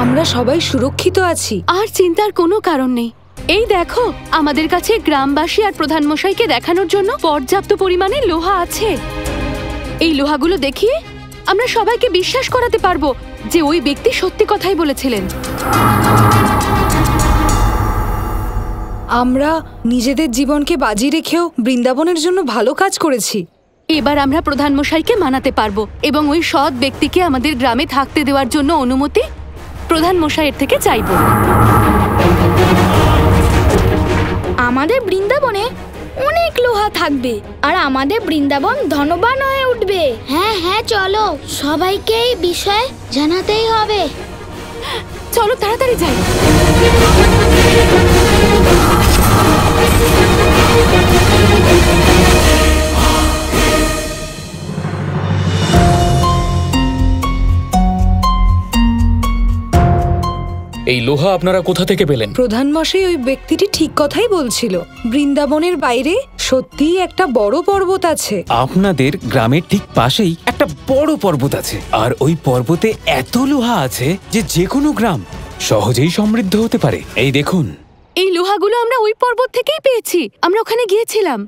আমরা সবাই সুরক্ষিত আছি। আর চিন্তার কোনো কারণ নেই। এই দেখো, আমাদের কাছে গ্রামবাসী আর প্রধান মশাইকে দেখানোর জন্য পর্যাপ্ত পরিমাণে লোহা আছে। এই লোহাগুলো দেখিয়ে আমরা সবাইকে বিশ্বাস করাতে পারবো যে ওই ব্যক্তি সত্যি কথাই বলেছিলেন। আমরা নিজেদের জীবনকে বাজি রেখেও বৃন্দাবনের জন্য ভালো কাজ করেছি। এবার আমরা প্রধান মশাইকে মানাতে পারবো এবং ওই সৎ ব্যক্তিকে আমাদের গ্রামে থাকতে দেওয়ার জন্য অনুমতি প্রধান মশাইয়ের থেকে চাইবো। আমাদের বৃন্দাবনে অনেক লোহা থাকবে আর আমাদের বৃন্দাবন ধনবান হয়ে উঠবে। হ্যাঁ হ্যাঁ, চলো, সবাইকে এই বিষয়ে জানাতেই হবে। চলো তাড়াতাড়ি যাই। এই লোহা আপনারা কোথা থেকে পেলেন? প্রধান মশাই, ওই ব্যক্তিটি ঠিক কথাই বলছিল। বৃন্দাবনের বাইরে সত্যিই একটা বড় পর্বত আছে। আপনাদের গ্রামের ঠিক পাশেই একটা বড় পর্বত আছে, আর ওই পর্বতে এত লোহা আছে যে কোনো গ্রাম সহজেই সমৃদ্ধ হতে পারে। এই দেখুন, এই লোহাগুলো আমরা ওই পর্বত থেকেই পেয়েছি। আমরা ওখানে গিয়েছিলাম।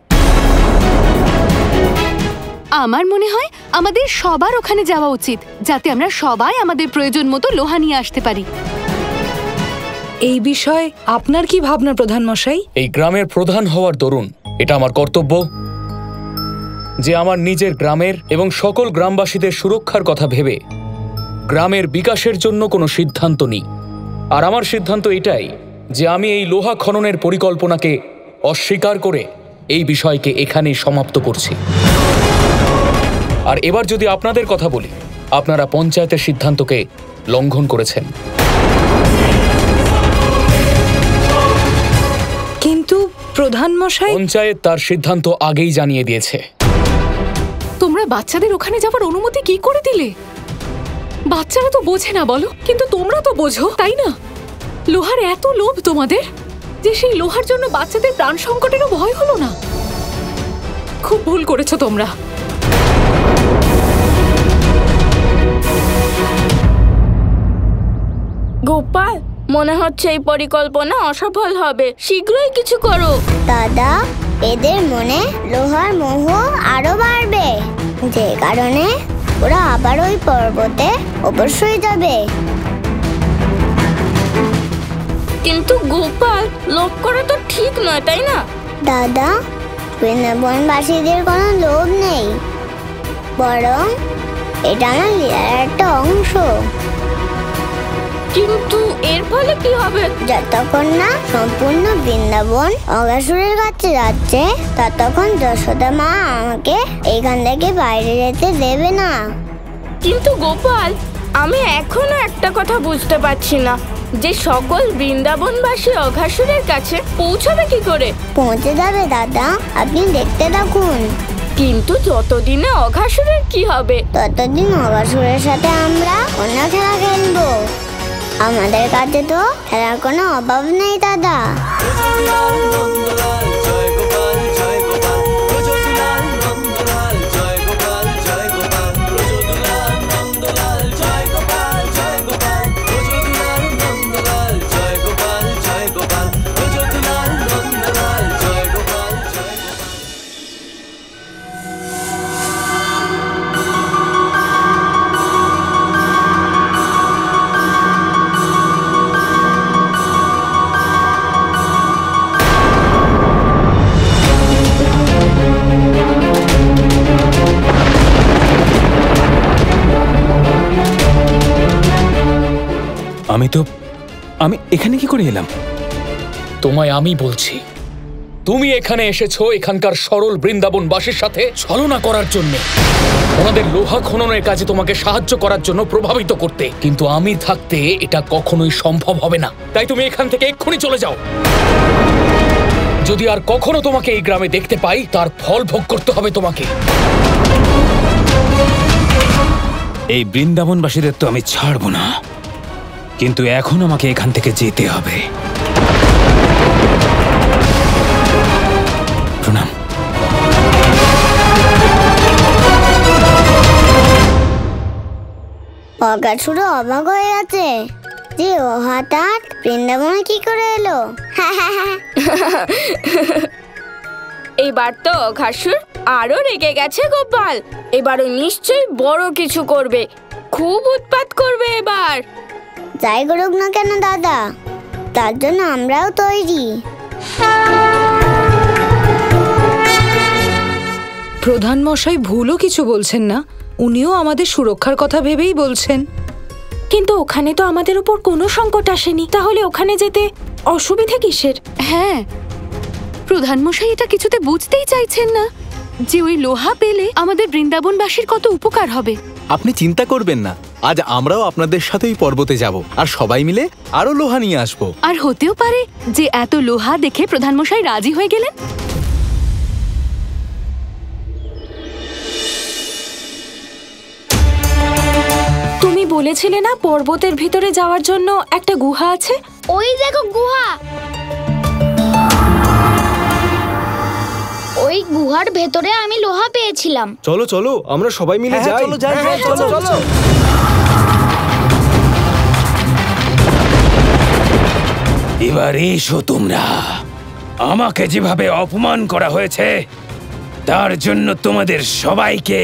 আমার মনে হয় আমাদের সবার ওখানে যাওয়া উচিত, যাতে আমরা সবাই আমাদের প্রয়োজন মতো লোহা নিয়ে আসতে পারি। এই বিষয়ে আপনার কি ভাবনা প্রধান মশাই? এই গ্রামের প্রধান হওয়ার দরুন এটা আমার কর্তব্য যে আমার নিজের গ্রামের এবং সকল গ্রামবাসীদের সুরক্ষার কথা ভেবে গ্রামের বিকাশের জন্য কোনো সিদ্ধান্ত নিই। আর আমার সিদ্ধান্ত এটাই যে আমি এই লোহা খননের পরিকল্পনাকে অস্বীকার করে এই বিষয়কে এখানেই সমাপ্ত করছি। আর এবার যদি আপনাদের কথা বলি, আপনারা পঞ্চায়েতের সিদ্ধান্তকে লঙ্ঘন করেছেন। কিন্তু প্রধান মশাই, পঞ্চায়েত তার সিদ্ধান্ত আগেই জানিয়ে দিয়েছে। তোমরা বাচ্চাদের ওখানে যাওয়ার অনুমতি কি করে দিলে? বাচ্চারা তো বোঝে না বলো, কিন্তু তোমরা তো বোঝো, তাই না? লোহার এত লোভ তোমাদের যে সেই লোহার জন্য বাচ্চাদের প্রাণ সংকটেরও ভয় হলো না। খুব ভুল করেছো তোমরা। গোপাল, মনে হচ্ছে এই পরিকল্পনা অসফল হবে। শীঘ্রই কিছু করো। দাদা, এদের মনে লোহার মোহ আরো বাড়বে, যে কারণে ওরা আবার ওই পর্বতে অবশ্যই যাবে। কিন্তু গোপাল, লোভ করা তো ঠিক নয়, তাই না? দাদা, বৃন্দাবনবাসীদের কোনো লোভ নেই, বরং এটা আমার লীলার একটা অংশ। কিন্তু এর ফলে কি হবে? যতক্ষণ না সম্পূর্ণ বৃন্দাবন অগাসুরের কাছে যাচ্ছে, ততক্ষণ যশোদা মা আমাকে এখান থেকে বাইরে যেতে দেবে না। কিন্তু গোপাল, আমি এখনো একটা কথা বুঝতে পারছি না, যে সকল বৃন্দাবনবাসী অঘাসুরের কাছে পৌঁছাবে কি করে? পৌঁছে যাবে দাদা, আপনি দেখতে থাকুন। কিন্তু যতদিনে অঘাসুরের কি হবে? ততদিন অগাসুরের সাথে আমরা অন্য খেলা খেলবো। আমাদের কাছে তো খেলার কোনো অভাব নেই দাদা। আমি এখানে কি করে এলাম? তোমায় আমি বলছি, তুমি এখানে এসেছো এখানকার সরল বৃন্দাবনবাসীর সাথে ছলনা করার জন্য, ওনাদের লোহা খননের কাজে তোমাকে সাহায্য করার জন্য প্রভাবিত করতে। কিন্তু আমি থাকতে এটা কখনোই সম্ভব হবে না। তাই তুমি এখান থেকে এক্ষুনি চলে যাও। যদি আর কখনো তোমাকে এই গ্রামে দেখতে পাই, তার ফল ভোগ করতে হবে তোমাকে। এই বৃন্দাবনবাসীদের তো আমি ছাড়বো না, কিন্তু এখন আমাকে এখান থেকে যেতে হবে। প্রণাম। অগাসুর অবাক হয়ে আছে। যে ও হঠাৎ বৃন্দাবনে কি করে এলো? এবার তো ঘাসুর আরো রেগে গেছে গোপাল। এবারও নিশ্চয়ই বড় কিছু করবে, খুব উৎপাত করবে এবার। যাই করুক না কেন দাদা, তার জন্য আমরাও তৈরি। প্রধান মশাই ভুলও কিছু বলছেন না, উনিও আমাদের সুরক্ষার কথা ভেবেই বলছেন। কিন্তু ওখানে তো আমাদের উপর কোনো সংকট আসেনি, তাহলে ওখানে যেতে অসুবিধা কিসের? হ্যাঁ, প্রধানমশাই এটা কিছুতে বুঝতেই চাইছেন না যে ওই লোহা পেলে আমাদের বৃন্দাবনবাসীর কত উপকার হবে। আপনি চিন্তা করবেন না, আজ আমরাও আপনাদের সাথে ওই পর্বতে যাব আর সবাই মিলে আরো লোহা নিয়ে আসবো। আর হতেও পারে যে এত লোহা দেখে প্রধানমশাই রাজি হয়ে গেলেন। তুমি বলেছিলে না পর্বতের ভিতরে যাওয়ার জন্য একটা গুহা আছে? ওই দেখো গুহা। ওই গুহার ভেতরে আমি লোহা পেয়েছিলাম। চলো চলো আমরা সবাই মিলে যাই। চলো যাই, চলো চলো। এবার এসো তোমরা। আমাকে যেভাবে অপমান করা হয়েছে তার জন্য তোমাদের সবাইকে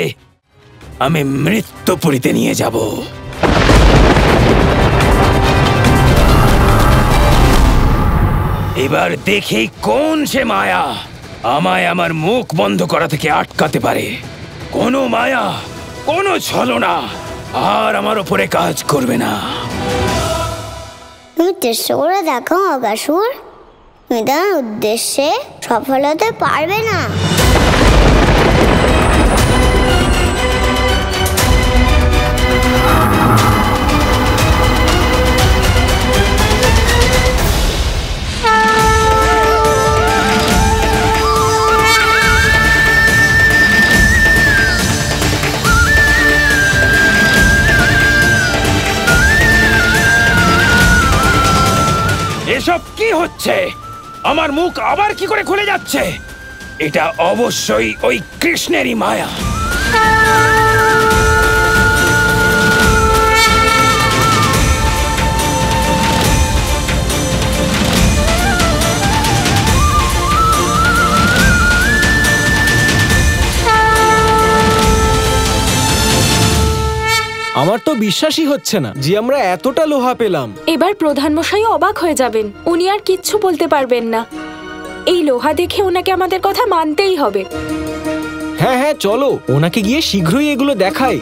আমি মৃত্যুপুরীতে নিয়ে যাব। এবার দেখি কোন সে মায়া আমায় আমার মুখ বন্ধ করা থেকে আটকাতে পারে। কোনো মায়া, কোনো ছলনা আর আমার উপরে কাজ করবে না। তুমি চেষ্টা করে দেখো অগাসুর, তুমি তোমার উদ্দেশ্যে সফল হতে পারবে না। এসব কি হচ্ছে? আমার মুখ আবার কি করে খুলে যাচ্ছে? এটা অবশ্যই ওই কৃষ্ণেরই মায়া। আমার তো বিশ্বাসই হচ্ছে না যে আমরা এতটা লোহা পেলাম। এবার প্রধানমশাই অবাক হয়ে যাবেন, উনি আর কিচ্ছু বলতে পারবেন না। এই লোহা দেখে ওনাকে আমাদের কথা মানতেই হবে। হ্যাঁ হ্যাঁ চলো, ওনাকে গিয়ে শীঘ্রই এগুলো দেখাই।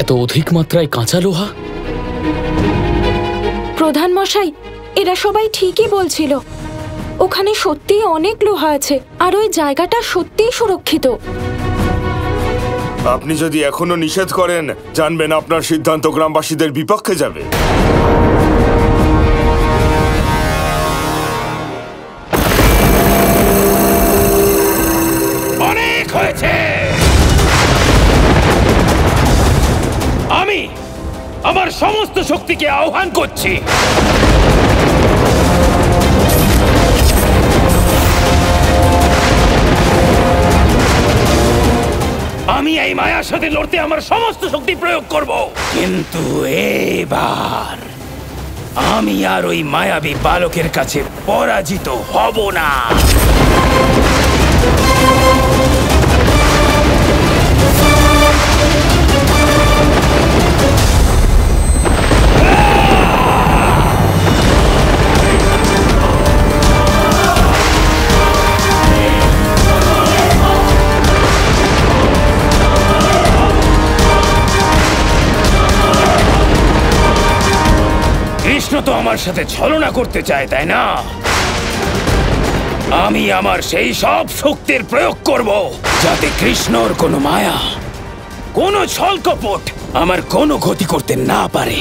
এত অধিক মাত্রায় কাঁচা লোহা? প্রধানমশাই, এরা সবাই ঠিকই বলছিল। ওখানে সত্যিই অনেক লোহা আছে আর ওই জায়গাটা সত্যিই সুরক্ষিত। আপনি যদি এখনো নিষেধ করেন, জানবেন আপনার সিদ্ধান্ত গ্রামবাসীদের বিপক্ষে যাবে। অনেক হয়েছে। আমি আমার সমস্ত শক্তিকে আহ্বান করছি। আমি এই মায়ার সাথে লড়তে আমার সমস্ত শক্তি প্রয়োগ করব, কিন্তু এবার আমি আর ওই মায়াবী বালকের কাছে পরাজিত হব না। কৃষ্ণ তো আমার সাথে ছলনা করতে চায়, তাই না? আমি আমার সেই সব শক্তির প্রয়োগ করব যাতে কৃষ্ণর কোনো মায়া, কোনো ছলকপট আমার কোনো ক্ষতি করতে না পারে।